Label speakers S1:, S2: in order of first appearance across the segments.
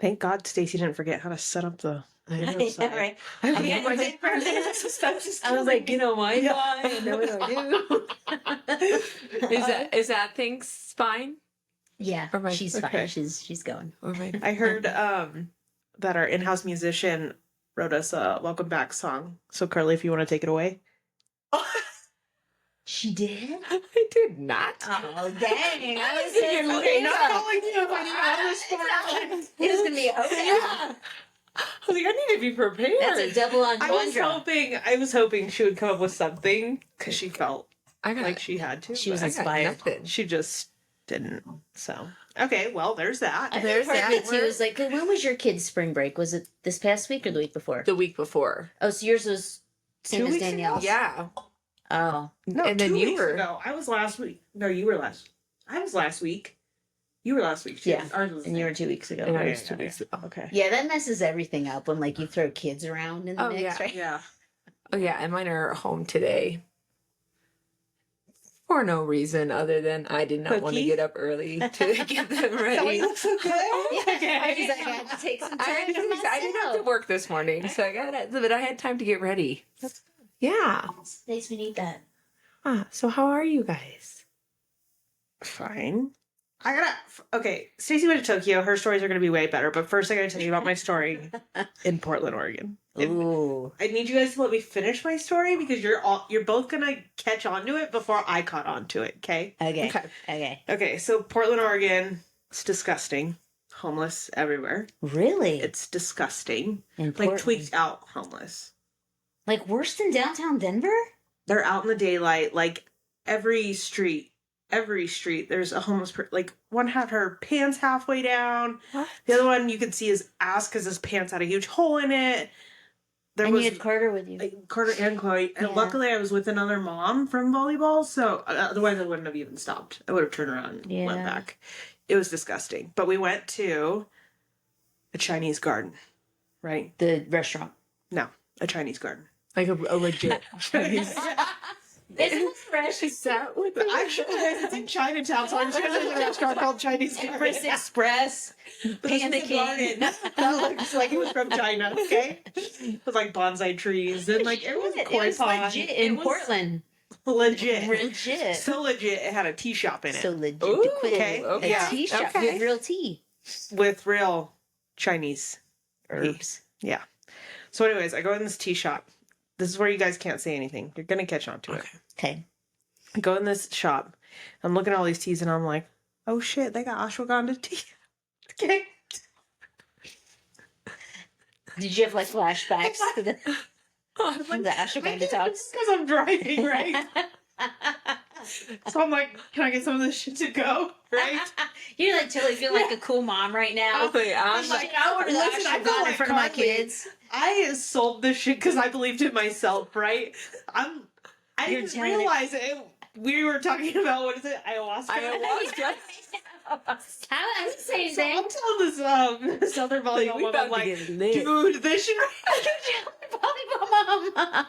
S1: Thank God Stacy didn't forget how to set up the video side.
S2: Yeah, right.
S1: I
S2: was like, get on Wi-Fi, and then what do I do?
S3: Is that thing fine?
S2: Yeah,
S3: Or
S2: she's
S1: okay.
S2: fine. She's going.
S3: Or
S1: I heard that our in-house musician wrote us a welcome back song. So Carly, if you want to take it away.
S2: She did?
S3: I did not.
S2: Oh, dang. I was
S3: thinking,
S2: saying,
S3: not calling
S1: you if I didn't have this
S2: it was going to be a hotel.
S3: Yeah. I was like, I need to be prepared.
S2: That's a double
S1: I was hoping she would come up with something because she felt like she had to.
S2: She was
S1: but
S2: inspired.
S1: She just didn't. So okay, well, there's that.
S2: There's that. Part of it too is like, when was your kid's spring break? Was it this past week or the week before?
S3: The week before.
S2: Oh, so yours was same
S1: 2
S2: as
S1: weeks
S2: Danielle's?
S3: Yeah.
S2: Oh.
S1: No,
S3: and then
S1: 2
S3: you
S1: weeks
S3: were.
S1: ago. I was last week. No, you were last. I was last week. You were last week. Too.
S2: Yeah.
S1: Ours was
S2: And you were 2 weeks ago.
S3: And I
S1: Okay,
S3: was 2 weeks ago.
S1: Okay.
S2: Yeah, that messes everything up when like you throw kids around in the mix,
S3: yeah.
S2: right?
S1: Yeah.
S3: Oh, yeah. And mine are home today. For no reason other than I did not want to
S1: Cookie?
S3: get up early to get them ready.
S1: So you look so good.
S2: I was like, I had to take some time
S3: I
S2: for
S3: didn't have
S2: myself.
S3: to work this morning, so I got it. But I had time to get ready. Yeah.
S2: Days we need that.
S3: So how are you guys?
S1: Fine. Okay, Stacey went to Tokyo. Her stories are going to be way better. But first, I got to tell you about my story in Portland, Oregon.
S2: Ooh.
S1: I need you guys to let me finish my story because you're both going to catch on to it before I caught on to it, okay?
S2: Okay.
S1: Okay, so Portland, Oregon, it's disgusting. Homeless everywhere.
S2: Really?
S1: It's disgusting.
S2: In
S1: Like
S2: Portland?
S1: tweaked out homeless.
S2: Like worse than downtown Denver?
S1: They're out in the daylight, like every street, there's a homeless person. Like one had her pants halfway down.
S3: What?
S1: The other one you could see his ass because his pants had a huge hole in it.
S2: And you had Carter with you.
S1: Carter and Chloe. And
S2: Yeah.
S1: luckily I was with another mom from volleyball, so otherwise I wouldn't have even stopped. I would have turned around and went back. It was disgusting. But we went to a Chinese garden, right?
S2: The restaurant.
S1: No, a Chinese garden.
S3: Like a legit Chinese.
S2: Isn't fresh?
S3: Is that what
S1: Actually, it's in Chinatown, so I'm just going to a restaurant called Chinese
S2: Empress Express.
S1: Panicking. That looks like it was from China, okay? With like bonsai trees and like it was koi
S2: was
S1: pond.
S2: legit in Portland.
S1: Legit.
S2: Legit.
S1: So legit, it had a tea shop in it.
S2: So legit.
S3: Ooh,
S2: to quit
S1: okay.
S2: it.
S3: Okay.
S2: A tea shop
S3: Okay.
S2: with real tea.
S1: With real Chinese
S2: Herbs.
S1: Yeah. So anyways, I go in this tea shop. This is where you guys can't say anything. You're going to catch on to it.
S2: Okay.
S1: I go in this shop. I'm looking at all these teas and I'm like, oh shit, they got ashwagandha tea. Okay.
S2: Did you have like flashbacks to the ashwagandha talks?
S1: Because I'm driving, right? So I'm like, can I get some of this shit to go? Right?
S2: You're like totally feeling like a cool mom right now.
S3: I'm
S2: like, I ordered the
S1: listen, I feel
S2: ashwagandha
S1: like
S2: in front of my
S1: Carly.
S2: kids.
S1: I sold this shit because I believed it myself, right? I
S2: You're
S1: didn't
S2: telling
S1: realize it. We were talking about, what is it? Ayahuasca?
S2: I didn't say
S1: So
S2: anything.
S1: I'm telling this other volleyball
S3: we
S1: mom,
S3: about
S1: I'm like,
S3: to get lit.
S1: dude, this should...
S2: Volleyball mom.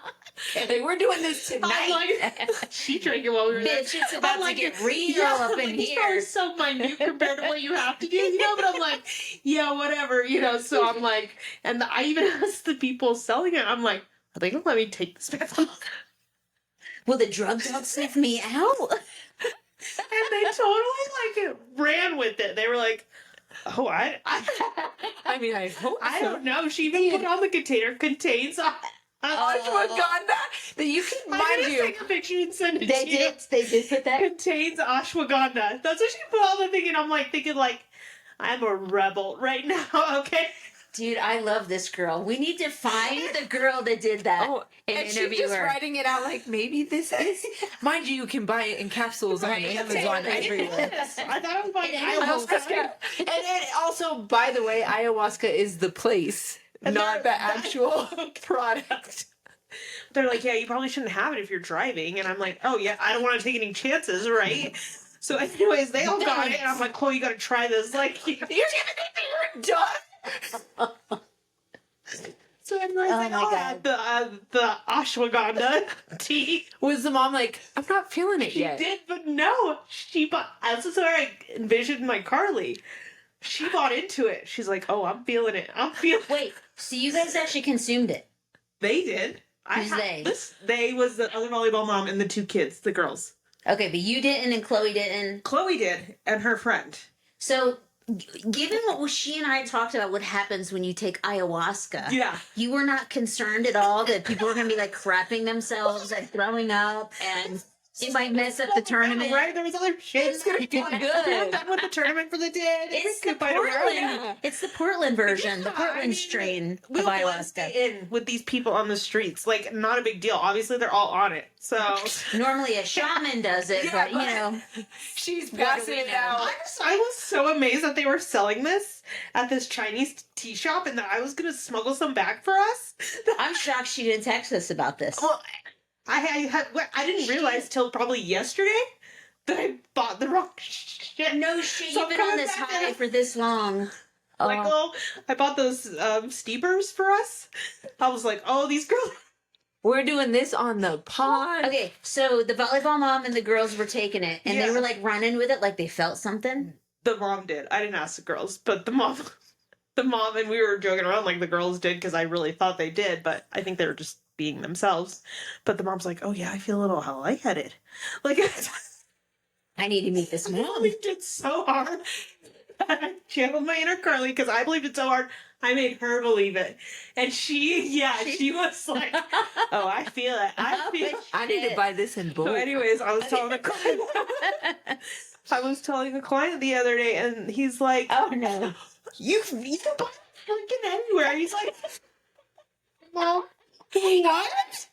S3: Hey, we're doing this
S1: I'm
S3: tonight.
S1: like, she drank it while we were there.
S2: Bitch, it's about
S1: I'm like,
S2: to get real
S1: yeah,
S2: up in
S1: like, it's
S2: here.
S1: probably so minute compared to what you have to do, you know? But I'm like, yeah, whatever, you know? So I'm like, and I even asked the people selling it, I'm like, are they gonna let me take this back off?
S2: Will the drug dog sniff me out?
S1: And they totally like ran with it. They were like, "Oh, I
S3: mean, I hope
S1: I
S3: so.
S1: don't know." She even put on the container contains.
S3: Ashwagandha that you can
S1: I'm
S3: mind
S1: gonna
S3: you.
S1: take a picture and send it to you.
S2: They did put that.
S1: Contains ashwagandha. That's what she put on the thing, and I'm like thinking like, I'm a rebel right now. Okay.
S2: Dude, I love this girl. We need to find the girl that did that and
S3: and she's
S2: interview
S3: just
S2: her.
S3: writing it out like maybe this is. Mind you, you can buy it in capsules on Amazon everywhere.
S1: I thought it was like
S2: And
S1: ayahuasca.
S3: And then also, by the way, ayahuasca is the place,
S1: And
S3: not
S1: they're-
S3: the actual product.
S1: They're like, yeah, you probably shouldn't have it if you're driving. And I'm like, oh, yeah, I don't want to take any chances, right? So anyways, they all got it. And I'm like, Chloe, you got to try this. Like, you're done. So I'm like,
S2: Oh
S1: they
S2: my
S1: all
S2: God.
S1: had the ashwagandha tea.
S3: Was the mom like, I'm not feeling it
S1: She
S3: yet?
S1: did, but no. This is where I envisioned my Carly. She bought into it. She's like, "Oh, I'm feeling it. I'm feeling."
S2: Wait, so you guys actually consumed it?
S1: They did.
S2: Who's they?
S1: They was the other volleyball mom and the two kids, the girls.
S2: Okay, but you didn't and Chloe didn't.
S1: Chloe did, and her friend.
S2: So, given what she and I talked about, what happens when you take ayahuasca?
S1: Yeah.
S2: You were not concerned at all that people were going to be like crapping themselves and throwing up, and it might mess up the tournament.
S1: Right? There was other shit.
S3: It's gonna be good.
S1: I'm done with the tournament for the day.
S2: It's the Portland. It's the Portland version, the Portland strain of ayahuasca.
S1: In with these people on the streets, like not a big deal. Obviously, they're all on it. So
S2: Normally a shaman does it, but you know,
S3: She's passing it out.
S1: I was so amazed that they were selling this at this Chinese tea shop, and that I was gonna smuggle some back for us.
S2: I'm shocked she didn't text us about this.
S1: Well, I didn't realize till probably yesterday that I bought the wrong shit.
S2: No shit,
S1: So
S2: you've been
S1: I'm
S2: on this
S1: coming back
S2: high
S1: in.
S2: for this long.
S1: Like, oh, I bought those steepers for us. I was like, oh, these girls.
S3: We're doing this on the pod.
S2: Okay, so the volleyball mom and the girls were taking it, and they
S1: Yeah.
S2: were like running with it like they felt something.
S1: The mom did. I didn't ask the girls, but the mom, and we were joking around like the girls did because I really thought they did, but I think they were just being themselves. But the mom's like, oh yeah, I feel a little lightheaded. Like,
S2: I need to meet this
S1: I
S2: mom.
S1: believed it so hard. I channeled my inner Carly because I believed it so hard. I made her believe it. And she was like, oh, I feel it. I feel it.
S3: I need to buy this in bulk.
S1: So anyways, I was telling a client, the other day, and he's like,
S2: Oh no.
S1: you can buy it freaking anywhere. He's like, well, what?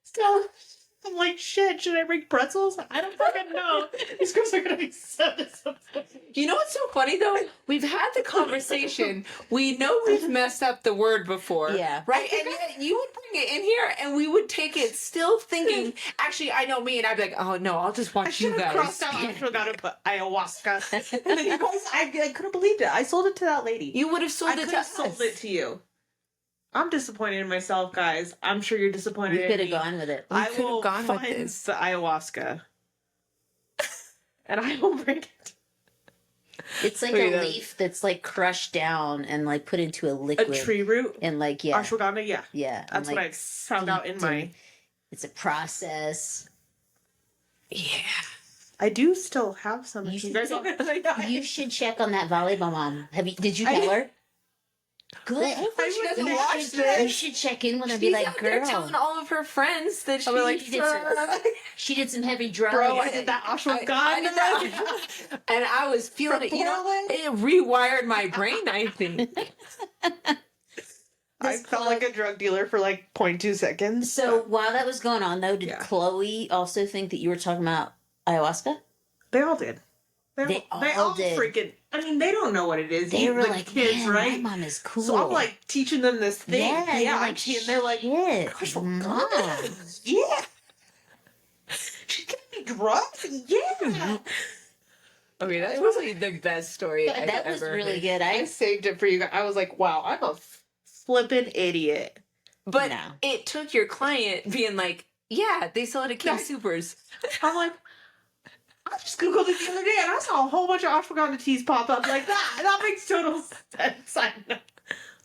S1: So I'm like, shit, should I bring pretzels? I don't fucking know. These girls are gonna be so disappointed.
S3: You know what's so funny though? We've had the conversation. We know we've messed up the word before.
S2: Yeah.
S3: Right? And yet you would bring it in here and we would take it still thinking, actually, I know me, and I'd be like, oh no, I'll just
S1: I
S3: watch
S1: should
S3: you
S1: have
S3: guys.
S1: crossed out. I forgot to put ayahuasca. And then you guys, I could have believed it. I sold it to that lady.
S3: You would have sold
S1: I
S3: it
S1: could
S3: to
S1: have
S3: us.
S1: sold it to you. I'm disappointed in myself, guys. I'm sure you're disappointed
S2: We
S1: in
S2: could have
S1: me.
S2: gone with it.
S1: I
S3: could have
S1: will
S3: gone with
S1: find
S3: this.
S1: the ayahuasca. And I will bring it.
S2: It's like
S3: Wait,
S2: a leaf that's like crushed down and like put into a
S1: A
S2: liquid.
S1: tree root.
S2: And like, yeah.
S1: Ashwagandha, yeah.
S2: Yeah.
S1: That's
S2: and,
S1: what I
S2: like,
S1: found out in
S2: steeped
S1: my...
S2: and It's a process.
S3: Yeah.
S1: I do still have some.
S2: You
S1: if
S2: should-
S1: guys want to-
S2: You should check on that volleyball mom. Did you tell her? Good.
S3: Hopefully she doesn't
S1: You
S3: watch
S1: should-
S2: You
S3: this.
S2: should check in with her and
S3: She's
S2: be like,
S3: out there
S2: girl,
S3: telling all of her friends that
S1: I'll be like,
S2: she did some heavy drugs.
S1: bro, I did that
S3: I
S1: ashwagandha.
S3: did that. And I was feeling
S1: From
S3: it. You know,
S1: Portland?
S3: it rewired my brain, I think.
S1: I felt like a drug dealer for like 0.2 seconds.
S2: So while that was going on, though, did
S1: Yeah.
S2: Chloe also think that you were talking about ayahuasca?
S1: They all did.
S2: They all did.
S1: freaking. I mean, they don't know what it is.
S2: They were
S1: the
S2: like,
S1: kids,
S2: man,
S1: right?
S2: my mom is cool.
S1: So I'm like teaching them this thing.
S2: yeah, you're like,
S1: and they're like,
S2: shit,
S1: gosh,
S2: mom.
S1: yeah. She's giving me drugs? Yeah.
S3: Okay, that's probably the best story I've
S2: That was
S3: ever
S2: really
S3: heard.
S2: good.
S1: I saved it for you guys. I was like, wow, I'm a flippin' idiot.
S3: But
S2: No.
S3: it took your client being like, yeah, they sell it at King
S1: Yeah.
S3: Supers.
S1: I'm like, I just Googled it the other day and I saw a whole bunch of ashwagandha teas pop up like that. That makes total sense. I know.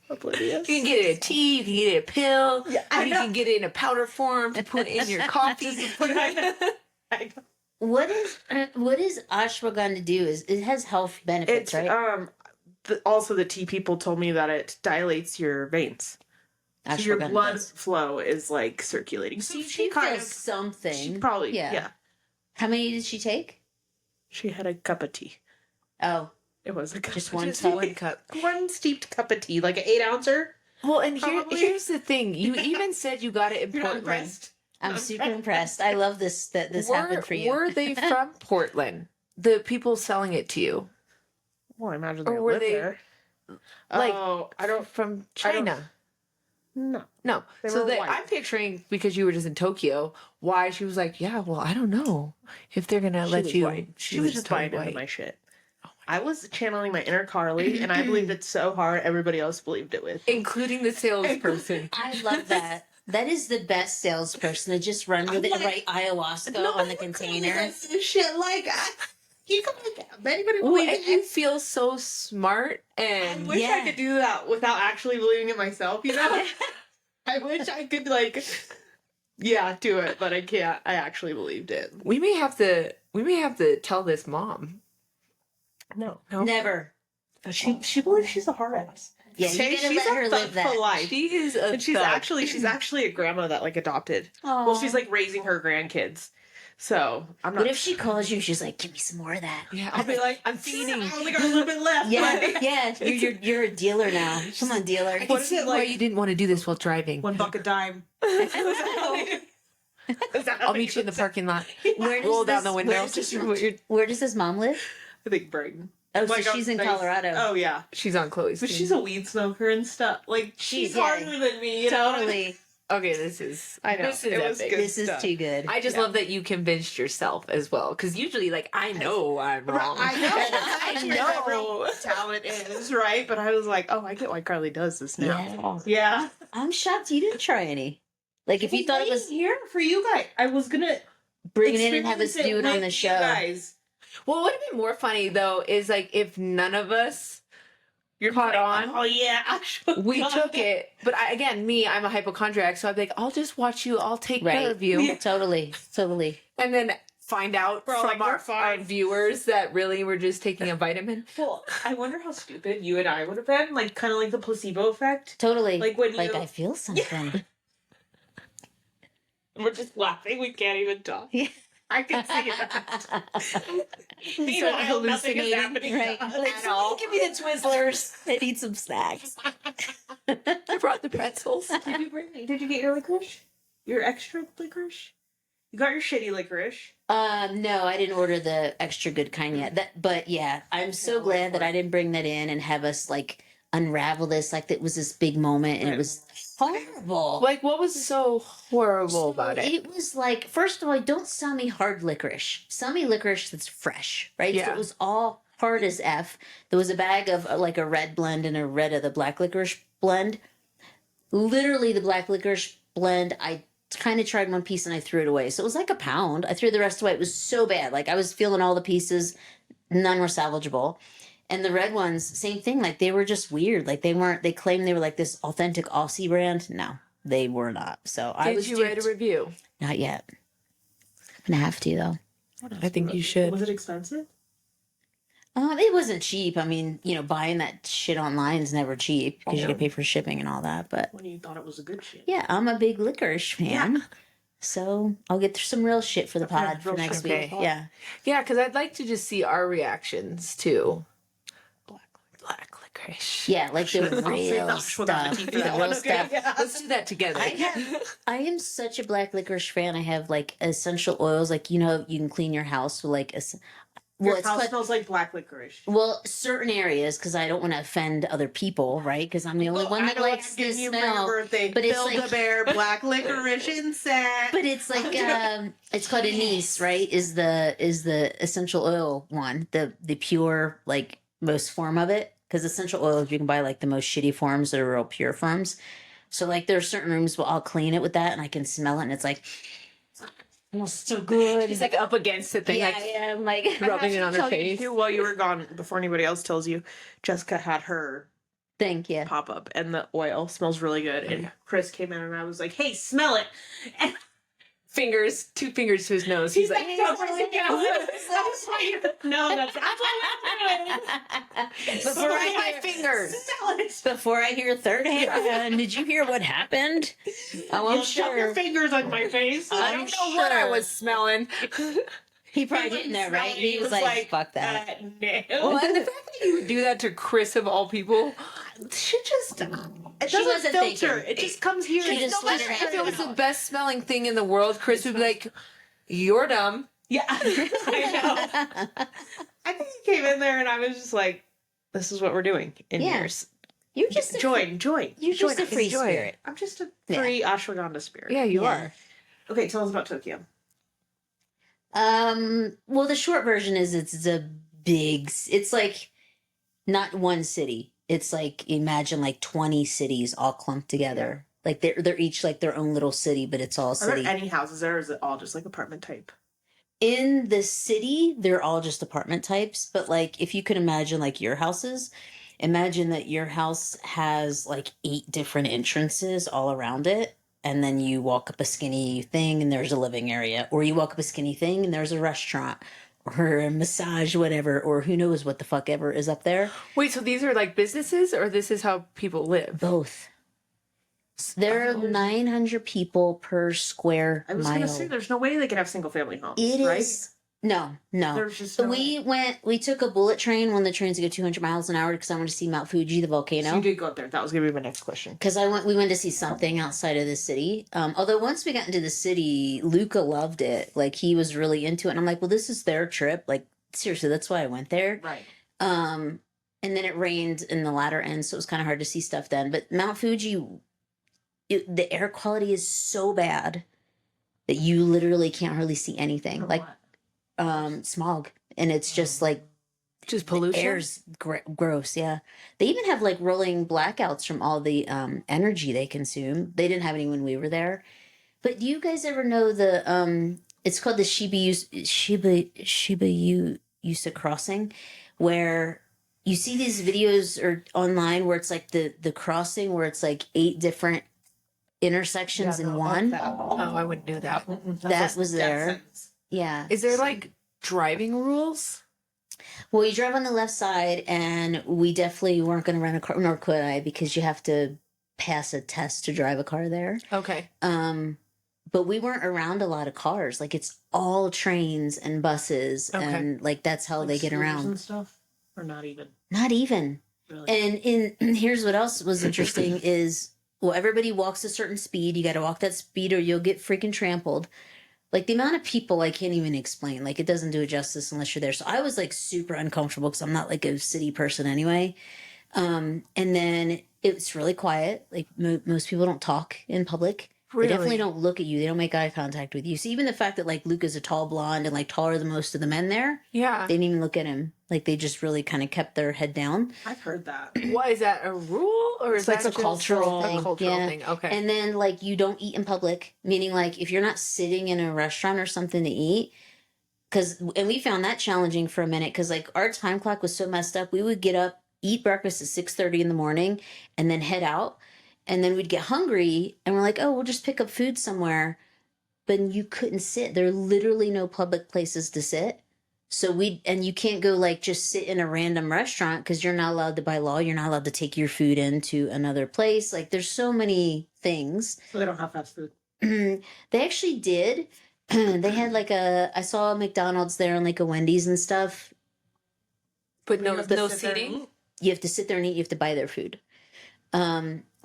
S1: Oblivious.
S3: You can get it in a tea, you can get it in a pill,
S1: Yeah, I
S3: or you
S1: know.
S3: can get it in a powder form to put in your coffee.
S1: I know.
S2: What does ashwagandha do? Is it has health benefits,
S1: It's
S2: right?
S1: also the tea people told me that it dilates your veins. So your
S2: Ashwagandha
S1: blood
S2: does.
S1: flow is like circulating. So
S2: She
S1: kind
S2: feels
S1: of
S2: something.
S1: she probably
S2: Yeah.
S1: yeah.
S2: How many did she take?
S1: She had a cup of tea.
S2: Oh,
S1: It was a cup
S2: Just
S1: of
S2: one
S1: tea.
S2: cup?
S3: One cup.
S1: One steeped cup of tea, like an 8-ouncer.
S3: Well, and
S1: Probably.
S3: here's the thing. You even said you got it in
S1: You're not
S3: Portland.
S1: impressed?
S2: I'm super impressed. I love this that this happened for you.
S3: Were they from Portland? The people selling it to you?
S1: Well, I imagine
S3: Or
S1: they
S3: were
S1: live
S3: they,
S1: there.
S3: like,
S1: Oh, I don't.
S3: From
S1: I don't-
S3: China?
S1: No.
S3: No.
S1: They
S3: So
S1: were
S3: that
S1: white.
S3: I'm picturing, because you were just in Tokyo, why she was like, yeah, well, I don't know if they're going to
S1: She
S3: let
S1: was
S3: you.
S1: white. She was just
S3: totally
S1: buying into
S3: white.
S1: my shit. I was channeling my inner Carly, and I believed it so hard. Everybody else believed it with.
S3: Including the salesperson.
S2: I love that. That is the best salesperson to just run with it and write ayahuasca on the container.
S1: Shit, like You come like that. Anybody
S3: Well,
S1: believe
S3: and
S1: it?
S3: you feel so smart
S1: I
S3: and
S1: wish I could do that without actually believing it myself, you know? I wish I could, like, yeah, do it, but I can't. I actually believed it.
S3: we may have to tell this mom.
S1: No.
S2: Never.
S1: She believes she's a hard ass.
S2: Yeah, you gotta
S1: She's
S2: let
S1: a
S2: her
S1: thug
S2: live
S1: for
S2: that.
S1: life.
S3: She is a
S1: And she's
S3: thug.
S1: actually a grandma that, like, adopted. Well, she's, like, raising her grandkids. So, I'm not...
S2: What if she calls you? She's like, "Give me some more of that."
S3: Yeah,
S1: I'll be like,
S3: I'm feeding.
S1: I only got a little bit left.
S2: Yeah,
S1: but-
S2: yeah. You're a dealer now. Come on, dealer.
S3: I can
S1: What
S3: see
S1: is it
S3: why
S1: like-
S3: you didn't want to do this while driving.
S1: $1 a dime.
S3: I'll meet you in the parking lot.
S2: Where
S3: Roll
S2: does
S3: down the window.
S2: Where does his mom live?
S1: I think Brighton.
S2: Oh, so
S1: Like,
S2: she's in
S1: nice-
S2: Colorado.
S1: Oh, yeah.
S3: She's on Chloe's
S1: But
S3: team.
S1: she's a weed smoker and stuff. Like, she's
S2: yeah.
S1: harder than me, you know?
S2: Totally.
S3: Okay, this is.
S1: I know.
S3: This is
S1: It was
S3: epic.
S1: good.
S2: This is
S1: stuff.
S2: too good.
S3: I just
S1: Yeah.
S3: love that you convinced yourself as well, because usually, like, I know I'm wrong.
S1: I know.
S2: I
S1: I know what real talent is, right? But I was like, oh, I get why Carly does this now. Yeah.
S2: I'm shocked you didn't try any. Like, if you thought it was
S1: here for you guys, I was gonna
S2: bring it in and have us
S1: experience
S2: do it on
S1: with
S2: the
S1: you
S2: show.
S1: guys.
S3: What would have been more funny though is like if none of us caught on.
S1: Oh yeah, actually,
S3: We took it, but I'm a hypochondriac, so I'd be like, I'll just watch you, I'll take care
S2: Right.
S3: of you,
S1: Yeah.
S2: Totally.
S3: and then find out
S1: We're all
S3: from
S1: like, we're
S3: our
S1: fine.
S3: viewers that really we're just taking a vitamin.
S1: Well, I wonder how stupid you and I would have been. Like, kind of like the placebo effect.
S2: Totally.
S1: Like when you,
S2: Like, I feel something.
S1: we're just laughing. We can't even talk.
S2: Yeah.
S1: I can see that.
S3: Meanwhile,
S1: nothing is
S3: hallucinating,
S1: happening
S2: Right. Like,
S3: At all.
S2: give me the Twizzlers. I need some snacks.
S3: I brought the pretzels.
S1: Did you get your licorice? Your extra licorice? You got your shitty licorice.
S2: No, I didn't order the extra good kind yet. But yeah, I'm so glad that I didn't bring that in and have us like unravel this. Like it was this big moment and it was horrible.
S3: Like, what was so horrible about it?
S2: It was like, first of all, don't sell me hard licorice. Sell me licorice that's fresh, right? So
S3: Yeah.
S2: it was all hard as F. There was a bag of like a red blend and a red of the black licorice blend. Literally the black licorice blend, I kind of tried one piece and I threw it away. So it was like a pound. I threw the rest away. It was so bad. Like I was feeling all the pieces. None were salvageable. And the red ones, same thing. Like they were just weird. Like they claimed they were like this authentic Aussie brand. No, they were not. So I was
S3: Did you write a review?
S2: not yet. I'm gonna have to though.
S3: I think you should.
S1: Was it expensive?
S2: It wasn't cheap. I mean, buying that shit online is never cheap because you gotta pay for shipping and all that. But
S1: When you thought it was a good shit.
S2: yeah, I'm a big licorice fan. So I'll get some real shit for the
S1: Okay,
S2: pod for
S1: real
S2: next
S3: shit.
S2: week.
S1: Okay.
S2: Yeah.
S3: Yeah, because I'd like to just see our reactions to black licorice.
S2: Yeah, like the
S1: I'll save
S2: real
S1: that
S2: stuff.
S1: for
S2: The
S1: that
S2: real
S1: one, okay?
S2: stuff.
S1: Yeah.
S3: Let's do that together.
S2: I am such a black licorice fan. I have like essential oils, like you can clean your house with like
S1: Your
S2: it's
S1: house
S2: called-
S1: smells like black licorice.
S2: well, certain areas because I don't want to offend other people, right? Because I'm the only one
S1: I
S2: that
S1: know what
S2: likes
S1: I'm
S2: the
S1: getting you for your
S2: smell.
S1: birthday.
S2: but it's
S1: Build-A-Bear
S2: like-
S1: black licorice incense.
S2: But it's like it's called anise, right? Is the essential oil one the pure like most form of it? Because essential oils you can buy like the most shitty forms that are real pure forms. So like there are certain rooms where I'll clean it with that and I can smell it and it's like smells so good.
S3: He's like up against the thing,
S2: yeah,
S3: like
S2: yeah, I'm like
S3: rubbing it on her
S1: Tell you
S3: face.
S1: too, while you were gone, before anybody else tells you, Jessica had her
S2: thank you.
S1: pop up, and the oil smells really good. And Chris came in, and I was like, "Hey, smell it!" And
S3: two fingers to his nose. He's like,
S1: "Don't really know." No, that's what I'm doing.
S2: Before
S3: look
S2: I
S3: at my
S2: hear-
S3: fingers.
S1: Smell it.
S2: Before I hear third hand, did you hear what happened? Oh, I'm
S1: You'll shove your
S2: sure.
S1: fingers on my face.
S3: I
S2: I'm
S3: don't know what I
S2: sure.
S3: was smelling.
S2: He probably didn't know, right? He was like, fuck that.
S1: No.
S3: Well, and the fact that you would do that to Chris of all people,
S1: She just it
S2: She
S1: doesn't
S2: wasn't
S1: filter.
S2: thinking.
S1: It just comes here.
S2: She
S1: and
S2: just
S1: no
S2: let her
S1: matter
S2: have
S3: if it was
S2: it.
S3: the best smelling thing in the world, Chris would be like, "You're dumb."
S1: Yeah, I know. I think he came in there and I was just like, "This is what we're doing in
S2: Yeah.
S1: here.
S2: You're just a,
S1: Join.
S2: you're just
S1: join
S2: a
S1: us.
S2: free
S3: Enjoy it.
S2: spirit.
S1: I'm just a
S2: Yeah.
S1: free ashwagandha spirit.
S3: Yeah, you
S2: Yeah.
S3: are.
S1: Okay, tell us about Tokyo.
S2: Well, the short version is it's like not one city. It's like imagine like 20 cities all clumped together. Like they're each like their own little city, but it's all
S1: Are
S2: city.
S1: there any houses there, or is it all just like apartment type?
S2: in the city, they're all just apartment types. But like, if you could imagine like your houses, imagine that your house has like 8 different entrances all around it. And then you walk up a skinny thing and there's a living area, or you walk up a skinny thing and there's a restaurant or a massage, whatever, or who knows what the fuck ever is up there.
S3: Wait, so these are like businesses, or this is how people live?
S2: Both. There are 900 people per square
S1: I was
S2: mile.
S1: going to say, there's no way they could have single family homes.
S2: It
S1: right?
S2: is. No.
S1: There's just no
S2: We took a bullet train, one of the trains to go 200 miles an hour because I wanted to see Mount Fuji, the volcano.
S1: So you did go up there. That was going to be my next question.
S2: Because we went to see something outside of the city. Although once we got into the city, Luca loved it. Like, he was really into it. And I'm like, well, this is their trip. Like, seriously, that's why I went there.
S1: Right.
S2: And then it rained in the latter end, so it was kind of hard to see stuff then. But Mount Fuji, the air quality is so bad that you literally can't hardly see anything.
S1: For
S2: like,
S1: what?
S2: smog. And it's just like,
S3: Just pollution?
S2: air's gross, yeah. They even have like rolling blackouts from all the energy they consume. They didn't have any when we were there. But do you guys ever know the it's called the Shiba crossing, where you see these videos or online where it's like the crossing where it's like 8 different intersections in one.
S3: Oh, I wouldn't do that.
S2: That was there. Yeah.
S3: Is there like driving rules?
S2: Well, you drive on the left side, and we definitely weren't going to rent a car, nor could I, because you have to pass a test to drive a car there.
S3: Okay.
S2: But we weren't around a lot of cars. Like, it's all trains and buses, and like that's how
S1: Like
S2: they get
S1: scooters
S2: around.
S1: and stuff, or not even.
S2: Not even.
S1: Really?
S2: And here's what else was interesting is, well, everybody walks a certain speed. You got to walk that speed, or you'll get freaking trampled. Like, the amount of people I can't even explain. Like, it doesn't do it justice unless you're there. So I was like super uncomfortable because I'm not like a city person anyway. And then it's really quiet. Like, most people don't talk in public.
S3: Really?
S2: They definitely don't look at you. They don't make eye contact with you. So even the fact that like Luca's a tall blonde and like taller than most of the men there,
S3: Yeah.
S2: they didn't even look at him. Like, they just really kind of kept their head down.
S1: I've heard that.
S3: Why is that a rule, or is
S2: It's
S3: that
S2: a cultural thing.
S3: A cultural
S2: Yeah.
S3: thing. Okay.
S2: And then like you don't eat in public, meaning like if you're not sitting in a restaurant or something to eat, and we found that challenging for a minute because like our time clock was so messed up. We would get up, eat breakfast at 6:30 in the morning, and then head out. And then we'd get hungry and we're like, oh, we'll just pick up food somewhere. But you couldn't sit. There are literally no public places to sit. So you can't go like just sit in a random restaurant because you're not allowed to, by law, you're not allowed to take your food into another place. Like, there's so many things.
S1: So they don't have fast food.
S2: They actually did. They had like I saw a McDonald's there and like a Wendy's and stuff.
S3: but
S1: You
S3: no,
S1: have to
S3: no
S1: sit there and
S3: seating.
S1: eat?
S2: You have to sit there and eat. You have to buy their food.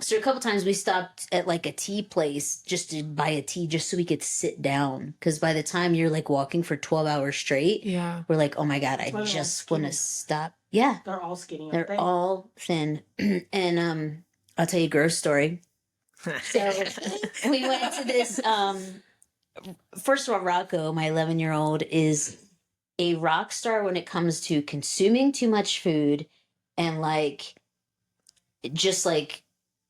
S2: So a couple times we stopped at like a tea place just to buy a tea just so we could sit down. Because by the time you're like walking for 12 hours straight,
S3: Yeah.
S2: we're like, oh my God,
S1: why
S2: I
S1: they're all
S2: just want to
S1: skinny.
S2: stop. Yeah,
S1: They're all skinny. aren't
S2: they're
S1: they?
S2: all thin. And I'll tell you a gross story. So we went to this. First of all, Rocco, my 11-year-old, is a rock star when it comes to consuming too much food and like just like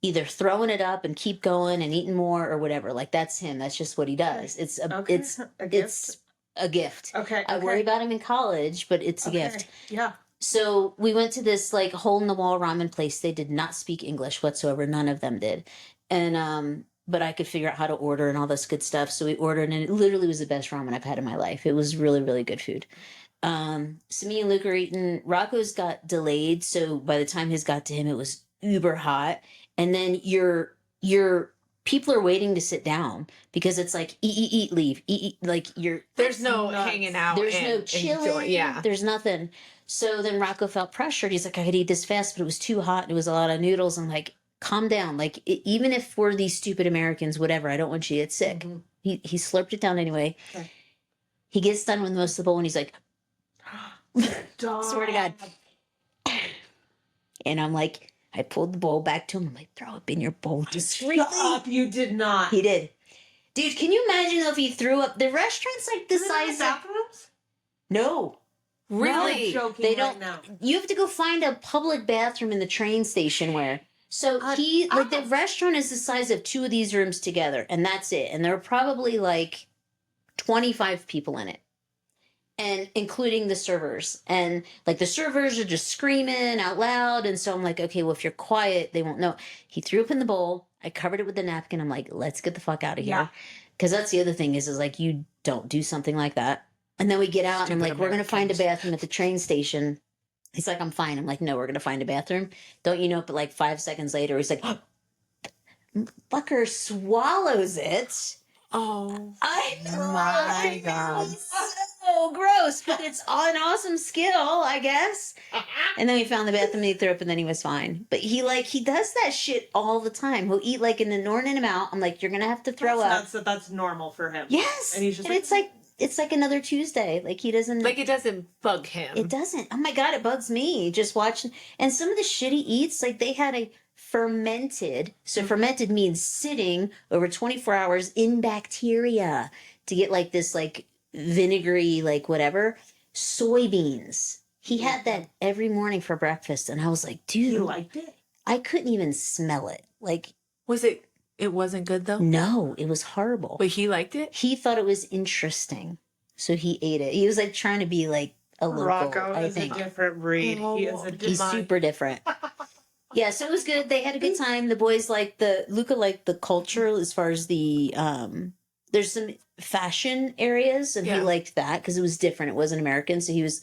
S2: either throwing it up and keep going and eating more or whatever. Like, that's him. That's just what he does. It's a
S1: Okay.
S2: it's
S1: A gift?
S2: it's a gift.
S1: Okay.
S2: I worry about him in college, but it's a gift.
S1: Yeah.
S2: So we went to this like hole in the wall ramen place. They did not speak English whatsoever. None of them did. And but I could figure out how to order and all this good stuff. So we ordered, and it literally was the best ramen I've had in my life. It was really, really good food. So me and Luke are eating. Rocco's got delayed, so by the time his got to him, it was uber hot. And then your people are waiting to sit down because it's like eat, leave, eat. Like
S3: There's no
S1: nuts.
S3: hanging out.
S2: there's
S3: and
S2: no chilling.
S3: enjoy- Yeah.
S2: There's nothing. So then Rocco felt pressured. He's like, I could eat this fast, but it was too hot. And it was a lot of noodles. I'm like, calm down. Like, even if we're these stupid Americans, whatever, I don't want you to get sick.
S1: Mhm.
S2: He slurped it down anyway.
S1: Okay.
S2: He gets done with most of the bowl and he's like,
S1: Dog.
S2: swear to God. And I'm like, I pulled the bowl back to him. I'm like, throw up in your bowl discreetly.
S1: Shut up! You did not.
S2: He did. Dude, can you imagine though if he threw up? The restaurant's like the
S1: Do they have
S2: size of...
S1: bathrooms?
S2: No.
S3: Really?
S1: I'm joking
S2: They
S1: right
S2: don't.
S1: now.
S2: You have to go find a public bathroom in the train station where. So the restaurant is the size of 2 of these rooms together, and that's it. And there are probably like 25 people in it. and including the servers. And like the servers are just screaming out loud. And so I'm like, okay, well, if you're quiet, they won't know. He threw up in the bowl. I covered it with a napkin. I'm like, let's get the fuck out of here. Because that's the other thing is like, you don't do something like that. And then we get out and I'm like, we're going to find a bathroom at the train station. He's like, I'm fine. I'm like, no, we're going to find a bathroom. Don't you know? But like 5 seconds later, he's like, fucker swallows it.
S3: Oh,
S2: I know.
S3: my God.
S2: So gross, but it's an awesome skill, I guess. And then we found the bathroom and he threw up and then he was fine. But he does that shit all the time. He'll eat like an inordinate amount. I'm like, you're going to have to throw up.
S1: That's normal for him.
S2: Yes.
S1: And he's just
S2: it's like another Tuesday. Like he doesn't.
S3: Like it doesn't bug him.
S2: It doesn't. Oh my God, it bugs me just watching. And some of the shit he eats, like they had a fermented. So fermented means sitting over 24 hours in bacteria to get like this like vinegary, like whatever, soybeans. He had that every morning for breakfast. And I was like, dude.
S1: You liked it?
S2: I couldn't even smell it. Like.
S3: It wasn't good though?
S2: No, it was horrible.
S3: But he liked it?
S2: He thought it was interesting. So he ate it. He was like trying to be like a local,
S1: Rocco
S2: I
S1: is
S2: think.
S1: a different breed.
S2: He's super different. Yeah, so it was good. They had a good time. The boys Luca liked the culture as far as the, there's some fashion areas and he liked that because it was different. It wasn't American. So he was,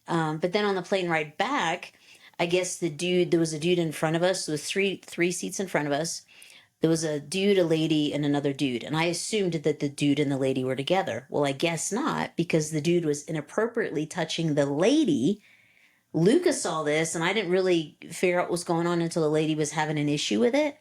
S2: but then on the plane ride back, I guess there was a dude in front of us. There was three seats in front of us. There was a dude, a lady, and another dude. And I assumed that the dude and the lady were together. Well, I guess not, because the dude was inappropriately touching the lady. Luca saw this, and I didn't really figure out what was going on until the lady was having an issue with it.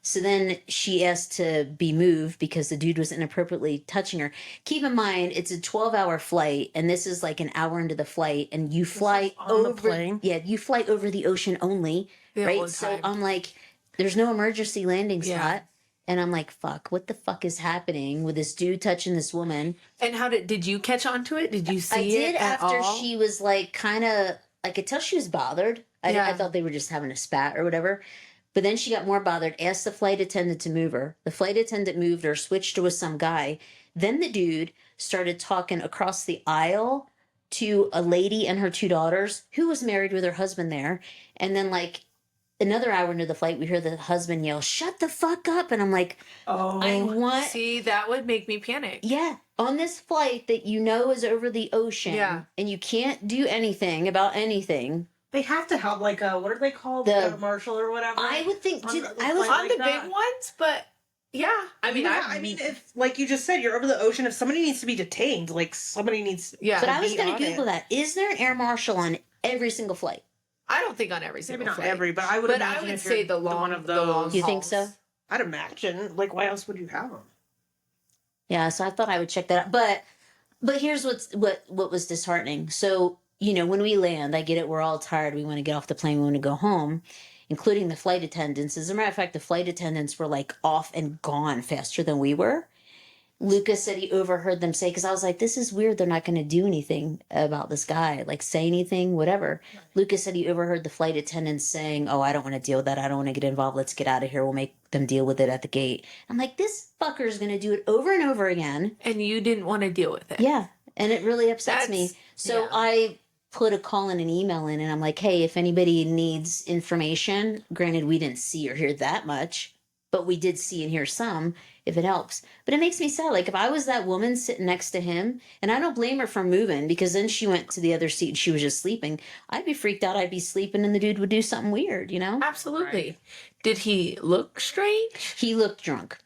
S2: So then she asked to be moved because the dude was inappropriately touching her. Keep in mind, it's a 12-hour flight, and this is like an hour into the flight, and you fly over the plane. Yeah, you fly over the ocean only, right? So I'm like, there's no emergency landing spot. And I'm like, fuck, what the fuck is happening with this dude touching this woman?
S3: And how did you catch on to it? Did you see
S2: I did
S3: it at
S2: after
S3: all?
S2: she was like kind of, I could tell she was bothered. I thought they were just having a spat or whatever. But then she got more bothered, asked the flight attendant to move her. The flight attendant moved her, switched her with some guy. Then the dude started talking across the aisle to a lady and her 2 daughters who was married with her husband there. And then like, another hour into the flight, we hear the husband yell, "Shut the fuck up!" And I'm like,
S1: "Oh,
S2: I want."
S3: See, that would make me panic.
S2: Yeah, on this flight that you know is over the ocean, and you can't do anything about anything.
S1: They have to have like a, what are they called? The marshal or whatever.
S2: I would think.
S3: I was on the big ones, but yeah. I mean,
S1: if like you just said, you're over the ocean. If somebody needs to be detained, like somebody needs.
S2: Yeah. But I was going to Google that. Is there an air marshal on every single flight?
S3: I don't think on every single
S1: Maybe not
S3: flight.
S1: every, but I would.
S3: But
S1: imagine
S3: I would
S1: if
S3: say
S1: you're
S3: the one of those.
S2: You think so?
S1: I'd imagine. Like, why else would you have them?
S2: Yeah, so I thought I would check that out. But here's what was disheartening. So when we land, I get it. We're all tired. We want to get off the plane. We want to go home, including the flight attendants. As a matter of fact, the flight attendants were like off and gone faster than we were. Lucas said he overheard them say, because I was like, this is weird. They're not going to do anything about this guy, like say anything, whatever. Right. Lucas said he overheard the flight attendants saying, "Oh, I don't want to deal with that. I don't want to get involved. Let's get out of here. We'll make them deal with it at the gate." I'm like, this fucker is going to do it over and over again.
S3: And you didn't want to deal with it.
S2: Yeah. And it really upsets me. So I put a call and an email in and I'm like, hey, if anybody needs information, granted, we didn't see or hear that much, but we did see and hear some, if it helps. But it makes me sad. Like if I was that woman sitting next to him, and I don't blame her for moving because then she went to the other seat and she was just sleeping. I'd be freaked out. I'd be sleeping and the dude would do something weird,
S3: Absolutely.
S1: Right.
S3: Did he look strange?
S2: He looked drunk.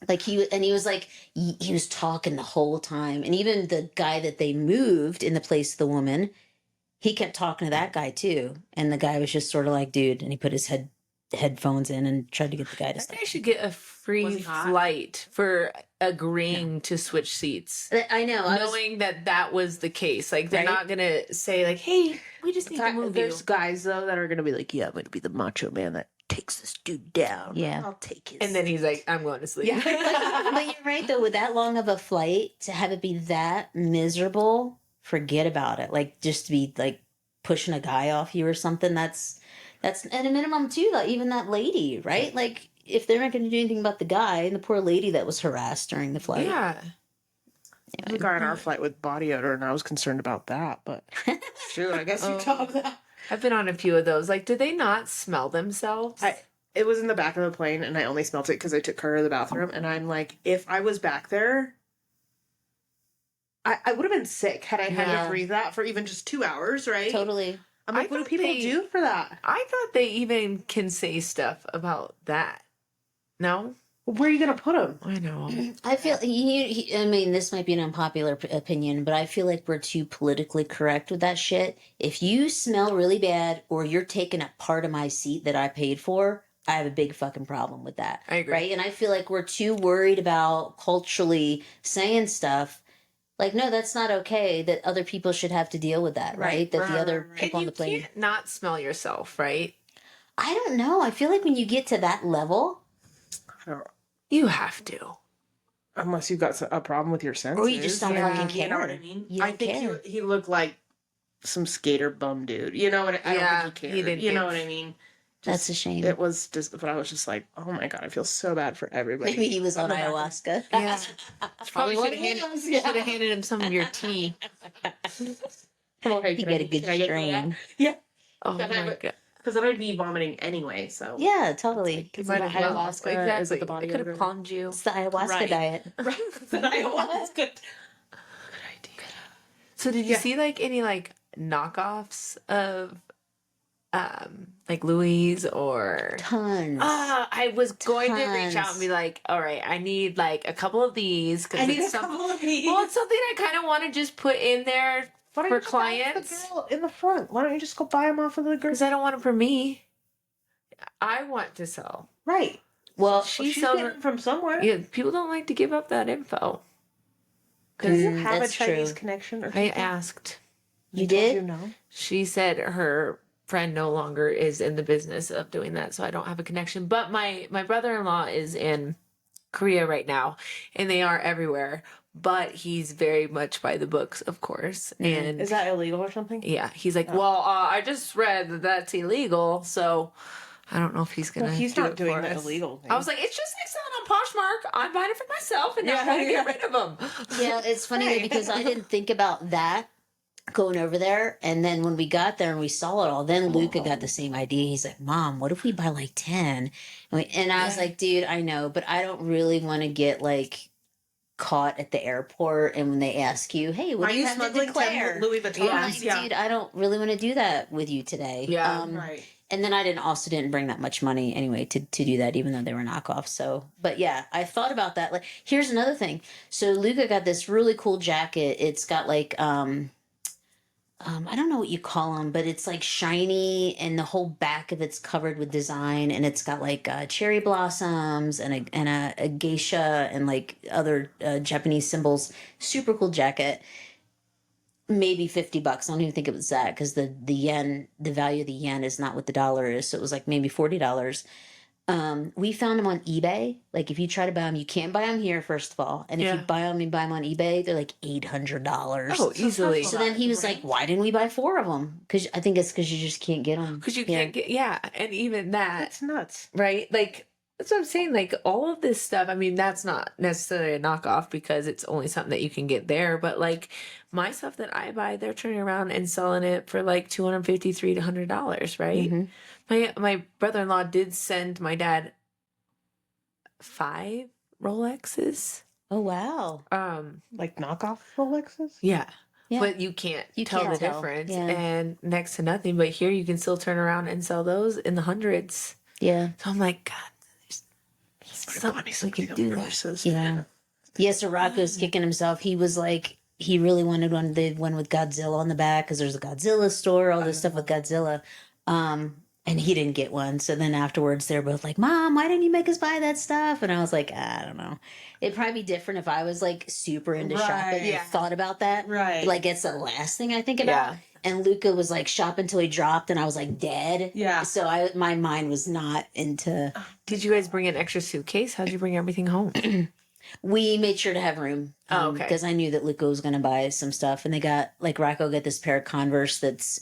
S2: Like he was like, he was talking the whole time. And even the guy that they moved in the place of the woman, he kept talking to that guy too. And the guy was just sort of like, dude, and he put his headphones in and tried to get the guy to stop.
S3: I should get a free flight for agreeing to switch seats.
S2: I know.
S3: Knowing that was the case. Like, they're not going to say, like, hey, we just need to move
S1: There's guys, though, that are going to be like, yeah, I'm going to be the macho man that takes this dude down.
S2: Yeah.
S1: I'll take his.
S3: And then he's like, I'm going to sleep.
S2: Yeah. But you're right, though. With that long of a flight, to have it be that miserable, forget about it. Like, just to be, like, pushing a guy off you or something, that's at a minimum too. Like even that lady, right? Like if they're not going to do anything about the guy and the poor lady that was harassed during the flight.
S3: Yeah.
S1: There's a guy on our flight with body odor, and I was concerned about that. But shoot, I guess you top that.
S3: I've been on a few of those. Like, do they not smell themselves?
S1: It was in the back of the plane, and I only smelt it because I took her to the bathroom. And I'm like, if I was back there, I would have been sick had I had to breathe that for even just 2 hours, right?
S2: Totally.
S1: I'm like, what do people do for that?
S3: I thought they even can say stuff about that. No?
S1: Where are you going to put them?
S3: I know.
S2: I feel, I mean, this might be an unpopular opinion, but I feel like we're too politically correct with that shit. If you smell really bad or you're taking up part of my seat that I paid for, I have a big fucking problem with that.
S3: I agree.
S2: Right? And I feel like we're too worried about culturally saying stuff. Like, no, that's not okay. That other people should have to deal with that, right? That the other people on the plane.
S3: You can't not smell yourself, right?
S2: I don't know. I feel like when you get to that level,
S3: you have to.
S1: Unless you've got a problem with your senses.
S2: Or you just don't fucking care.
S1: You know what I mean?
S2: You
S1: I
S2: don't
S1: think
S2: care.
S1: he looked like some skater bum dude. You know what I don't think he cared.
S3: didn't
S1: You know
S3: give-
S1: what I mean?
S2: That's a shame.
S1: It was just, but I was just like, oh my God, I feel so bad for everybody.
S2: Maybe he was on ayahuasca.
S3: Yeah.
S1: Probably
S3: Should
S1: what
S3: have
S1: it
S3: handed,
S1: was,
S3: should have handed him some of your tea.
S1: Okay,
S2: You get a good strain.
S1: Yeah.
S3: Oh
S1: Then
S3: my God.
S1: Because then I'd be vomiting anyway, so.
S2: Yeah, totally.
S1: Is
S3: Might
S1: it
S3: as
S1: the
S3: well.
S1: ayahuasca?
S3: Exactly.
S1: Is it the body
S3: It could
S1: odor?
S3: have calmed you.
S2: It's the ayahuasca
S1: Right.
S2: diet.
S1: Right. The ayahuasca. Good idea.
S3: So did you see like any like knockoffs of like Louise or
S2: Tons.
S3: I was going to reach out
S2: Tons.
S3: and be like, all right, I need like a couple of these because
S1: I need a couple of these.
S3: well, it's something I kind of want to just put in there
S1: Why don't
S3: for
S1: you just ask
S3: clients
S1: the girl in the front? Why don't you just go buy them off of the girl?
S3: because I don't want them for me. I want to sell.
S1: Right.
S2: Well,
S3: She
S1: She's
S3: sells
S1: getting them from somewhere.
S3: Yeah, people don't like to give up that info.
S1: Does it have a
S2: that's
S1: Chinese
S2: true.
S1: connection or
S3: I
S1: something?
S3: asked.
S2: you
S1: They told
S2: did?
S1: You know?
S3: She said her friend no longer is in the business of doing that, so I don't have a connection. But my brother-in-law is in Korea right now, and they are everywhere. But he's very much by the books, of course. And
S1: Is that illegal or something?
S3: yeah, he's like, well, I just read that that's illegal, so I don't know if he's gonna.
S1: Well, he's
S3: do
S1: not
S3: it
S1: doing
S3: for
S1: the
S3: us.
S1: illegal thing.
S3: I was like, it's just like selling on Poshmark. I'm buying it for myself, and now
S1: Yeah,
S3: I'm gonna
S1: yeah.
S3: get rid of them.
S2: Yeah, it's funny because I didn't think about that going over there. And then when we got there and we saw it all, then Luca got the same idea. He's like, Mom, what if we buy like 10? And I was like, dude, I know, but I don't really want to get like caught at the airport and when they ask you, hey, what
S1: Are
S2: do you
S1: you
S2: have to
S1: smuggling
S2: declare?
S1: 10 Louis Vuittons?
S2: I'm like, dude, I don't really want to do that with you today.
S3: Yeah,
S1: Right.
S2: And then I didn't bring that much money anyway to do that, even though they were knockoffs. So, but yeah, I thought about that. Like, here's another thing. So Luca got this really cool jacket. It's got like, I don't know what you call them, but it's like shiny and the whole back of it's covered with design and it's got like cherry blossoms and a geisha and like other Japanese symbols. Super cool jacket. Maybe $50. I don't even think it was that because the yen, the value of the yen is not what the dollar is. So it was like maybe $40. We found them on eBay. Like if you try to buy them, you can't buy them here, first of all. And if you buy them and buy them on eBay, they're like $800.
S3: Oh, easily.
S2: So then he was like, why didn't we buy 4 of them? Because I think it's because you just can't get them.
S3: Because you can't get and even that,
S1: That's nuts.
S3: right? Like that's what I'm saying. Like all of this stuff. I mean, that's not necessarily a knockoff because it's only something that you can get there. But like my stuff that I buy, they're turning around and selling it for like $250, $300, right?
S2: Mm-hmm.
S3: My brother-in-law did send my dad 5 Rolexes.
S2: Oh, wow.
S1: Like knockoff Rolexes?
S3: Yeah.
S2: Yeah.
S3: But you can't tell
S2: can't
S3: the
S2: tell.
S3: difference.
S2: Yeah.
S3: And next to nothing. But here you can still turn around and sell those in the hundreds.
S2: Yeah.
S3: So I'm like, God, there's something we can do that.
S2: Yeah. Yes, so Rocco's kicking himself. He was like, he really wanted one with Godzilla on the back because there's a Godzilla store, all this stuff with Godzilla. And he didn't get one. So then afterwards, they're both like, Mom, why didn't you make us buy that stuff? And I was like, I don't know. It'd probably be different if I was like super into shopping and thought about that.
S1: Right.
S2: Like it's the last thing I think about.
S3: Yeah.
S2: And Luca was like shop until he dropped and I was like dead.
S1: Yeah.
S2: So my mind was not into.
S3: Did you guys bring an extra suitcase? How'd you bring everything home?
S2: We made sure to have room.
S3: Oh, okay.
S2: Because I knew that Luca was going to buy some stuff. And they got, like, Rocco got this pair of Converse that's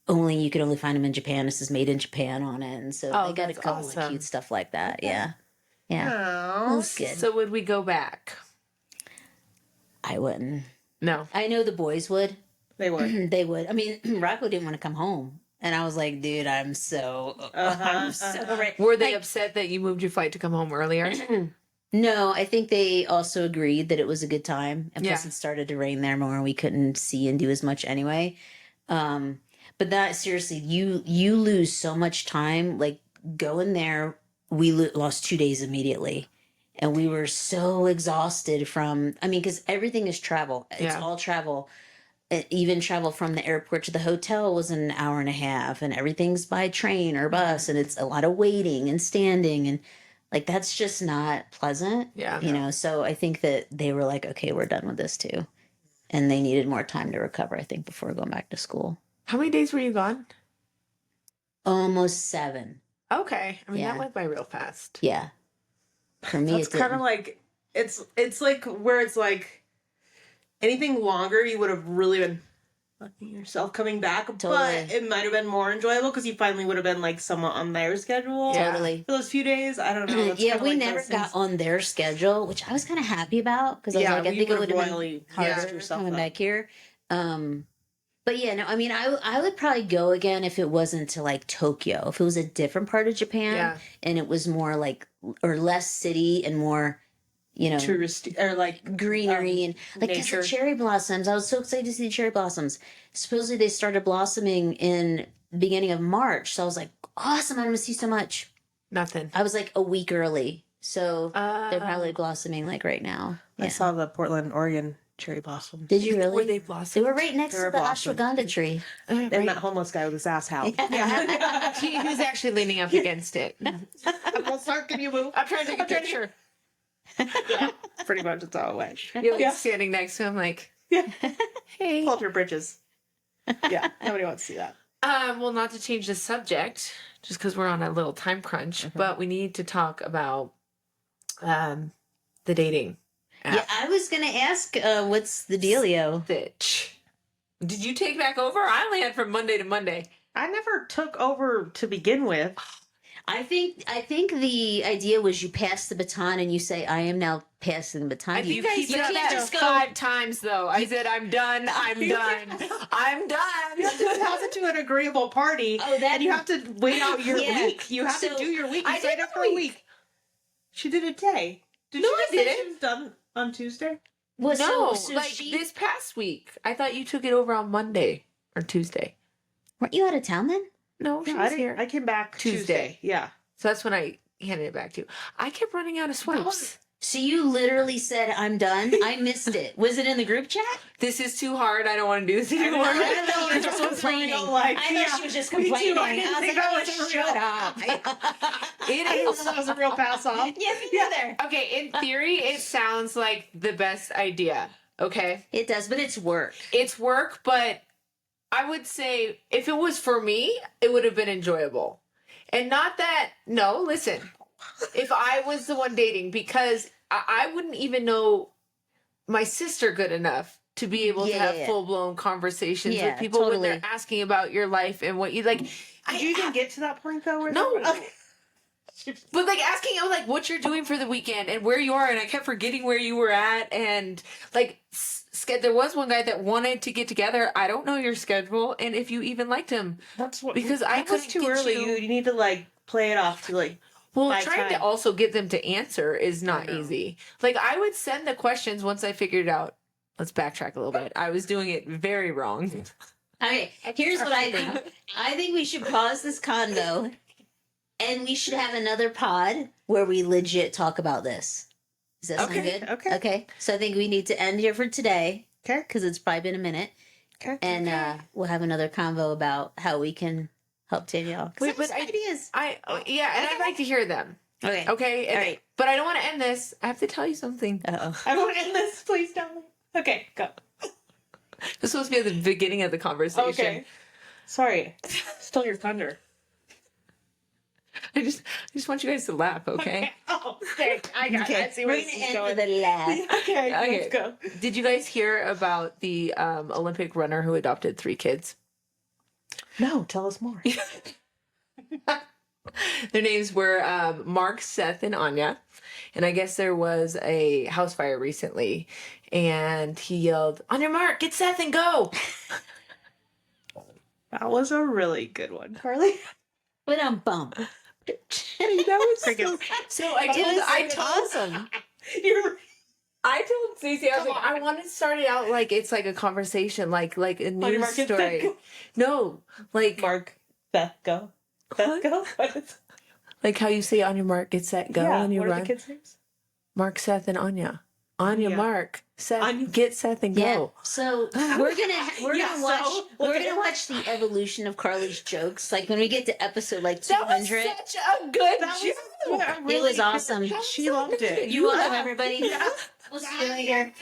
S2: you can only find them in Japan. This is made in Japan on it. And so they got a
S3: that's
S2: couple
S3: awesome.
S2: of cute stuff like that. Yeah. Yeah. It
S1: Oh.
S2: was good.
S3: So would we go back?
S2: I wouldn't.
S3: No.
S2: I know the boys would.
S1: They would.
S2: They would. I mean, Rocco didn't want to come home. And I was like, dude, I'm so ready.
S3: Were they
S2: Like,
S3: upset that you moved your flight to come home earlier?
S2: no, I think they also agreed that it was a good time. And plus
S3: Yeah.
S2: it started to rain there more and we couldn't see and do as much anyway. But that seriously, you lose so much time. Like going there, we lost 2 days immediately. And we were so exhausted from, I mean, because everything is travel. It's
S3: Yeah.
S2: all travel. Even travel from the airport to the hotel was an hour and a half, and everything's by train or bus, and it's a lot of waiting and standing, and like that's just not pleasant.
S3: Yeah.
S2: You know, so I think that they were like, okay, we're done with this too. And they needed more time to recover, I think, before going back to school.
S3: How many days were you gone?
S2: Almost 7.
S3: Okay. I mean,
S2: Yeah.
S3: that went by real fast.
S2: Yeah. For me,
S1: It's
S2: it
S1: kind of
S2: didn't.
S1: like it's like where it's like anything longer you would have really been fucking yourself coming back, but
S2: Totally.
S1: it might have been more enjoyable because you finally would have been like somewhat on their schedule.
S3: Yeah.
S2: Totally.
S1: For those few days, I don't know. That's
S2: Yeah,
S1: kinda
S2: we
S1: like
S2: never
S1: those
S2: got
S1: things.
S2: on their schedule, which I was kind of happy about because I was like, I
S1: we
S2: think it
S1: would've
S2: would have been
S1: royally
S2: harder
S1: messed yourself
S2: coming
S1: up.
S2: back here. But yeah, no, I mean, I would probably go again if it wasn't to like Tokyo. If it was a different part of Japan
S3: Yeah.
S2: and it was more like or less city and more, you know,
S1: Touristy or like
S2: greenery and like 'cause
S1: nature.
S2: the cherry blossoms. I was so excited to see the cherry blossoms. Supposedly they started blossoming in the beginning of March, so I was like, awesome! I'm gonna see so much.
S3: Nothing.
S2: I was like a week early, so they're probably blossoming like right now.
S1: I
S2: Yeah.
S1: saw the Portland, Oregon cherry blossoms.
S2: Did you really?
S3: Were they
S2: They
S3: blossomed?
S2: were right next
S1: They
S2: to
S1: were
S2: the
S1: blossomed.
S2: ashwagandha tree.
S1: And that homeless guy with his ass out.
S3: He was actually leaning up against it.
S1: I'm gonna start. Can you move?
S3: I'm trying to take a picture.
S1: Yeah, pretty much that's how it went.
S3: You're like
S1: Yeah.
S3: standing next to him, like,
S1: Yeah.
S3: hey.
S1: Pull up your britches. Yeah, nobody wants to see that.
S3: Well, not to change the subject, just because we're on a little time crunch, but we need to talk about the dating app.
S2: Yeah, I was gonna ask, what's the dealio?
S3: Stitch. Did you take back over? I only had from Monday to Monday.
S1: I never took over to begin with.
S2: I think the idea was you pass the baton and you say, "I am now passing the baton."
S3: I
S2: You
S3: think I
S2: keep-
S3: said
S2: you can't
S3: that
S2: just go.
S3: 5 times, though. I said, I'm done. I'm done. I'm
S1: You have to
S3: done.
S1: pass it to an agreeable party.
S2: Oh, that-
S1: and you have to wait out your
S2: Yeah.
S1: week. You have
S2: So,
S1: to do your week. You
S3: I
S1: signed
S3: did
S1: up
S3: the
S1: for a
S3: week.
S1: week. She did a day. Did
S3: No,
S1: she
S3: I
S1: just say
S3: didn't.
S1: she was done on Tuesday?
S2: Well,
S3: No,
S2: so
S3: like
S2: she,
S3: this past week. I thought you took it over on Monday or Tuesday.
S2: weren't you out of town then?
S3: No, she
S1: Yeah,
S3: was
S1: I
S3: here.
S1: I came back
S3: Tuesday.
S1: Tuesday. Yeah.
S3: So that's when I handed it back to you. I kept running out of swipes.
S2: So you literally said, "I'm done." I missed it. Was it in the group chat?
S3: This is too hard. I don't want to do this anymore.
S2: I don't know. You're just complaining.
S1: Like,
S2: I
S1: yeah,
S2: thought she was just
S1: me too.
S2: complaining.
S1: I didn't
S2: was
S1: think
S2: like,
S1: that
S2: "Oh,
S1: was real."
S2: shut up."
S3: It
S1: I didn't
S3: is.
S1: know that was a real pass off.
S2: Yeah, me neither.
S3: Okay, in theory, it sounds like the best idea. Okay.
S2: It does, but it's work.
S3: It's work, but I would say if it was for me, it would have been enjoyable. And not that, no, listen, if I was the one dating, because I wouldn't even know my sister good enough to be able to
S2: Yeah,
S3: have
S2: yeah.
S3: full blown conversations
S2: Yeah,
S3: with people when
S2: totally.
S3: they're asking about your life and what you like.
S1: Did you even get to that point though? Where
S3: No.
S1: Okay.
S3: But like asking you like what you're doing for the weekend and where you are, and I kept forgetting where you were at, and like there was one guy that wanted to get together. I don't know your schedule, and if you even liked him.
S1: That's what
S3: Because I
S1: that was
S3: couldn't
S1: too
S3: get
S1: early.
S3: you-
S1: You need to like play it off to like.
S3: Well,
S1: By
S3: trying to
S1: time.
S3: also get them to answer is not
S1: I know.
S3: easy. Like I would send the questions once I figured out. Let's backtrack a little bit. I was doing it very wrong.
S2: Okay, here's what I think. I think we should pause this convo and we should have another pod where we legit talk about this. Does that sound
S1: Okay,
S2: good?
S1: okay.
S2: Okay. So I think we need to end here for today
S1: Okay.
S2: because it's probably been a minute.
S1: Okay.
S2: And we'll have another convo about how we can help Danielle. 'Cause I
S3: Wait,
S2: have
S3: but
S2: some ideas.
S3: Yeah, and I'd like to hear them.
S2: Okay.
S3: Okay, and-
S2: All right.
S3: But I don't want to end this. I have to tell you something.
S2: Uh-oh.
S1: I won't end this. Please tell me. Okay, go.
S3: This was supposed to be at the beginning of the conversation.
S1: Okay. Sorry. Stole your thunder.
S3: I just want you guys to laugh, okay?
S1: Oh, okay. I got it. I see where
S2: We're
S1: this
S2: gonna
S1: is
S2: end
S1: going.
S2: with a laugh.
S1: Okay,
S3: Okay.
S1: let's go.
S3: Did you guys hear about the Olympic runner who adopted 3 kids?
S1: No, tell us more.
S3: Their names were Mark, Seth, and Anya. And I guess there was a house fire recently, and he yelled, "On your mark, get Seth and go!"
S1: That was a really good one.
S2: Carly. But I'm bummed.
S3: That was
S1: Crickets.
S3: so I told
S2: awesome.
S3: I told Stacey, I was like, I want to start it out like it's like a conversation, like a news
S1: mark, get
S3: story.
S1: Seth, go.
S3: No, like
S1: Mark, Seth, go. Seth, go.
S3: like how you say on your mark, get set, go, and you
S1: what are
S3: run.
S1: the kids' names?
S3: Mark, Seth, and Anya. Anya,
S1: Yeah.
S3: Mark, Seth,
S1: Anya.
S3: get Seth and
S2: Yeah.
S3: go.
S2: So we're gonna
S1: watch.
S2: watch the evolution of Carly's jokes. Like when we get to episode like
S3: That was
S2: 200.
S3: such a good
S1: That
S3: joke.
S1: was
S2: It
S1: really
S2: was
S1: good.
S2: awesome.
S1: She loved it.
S2: You welcome, everybody. We'll see you later.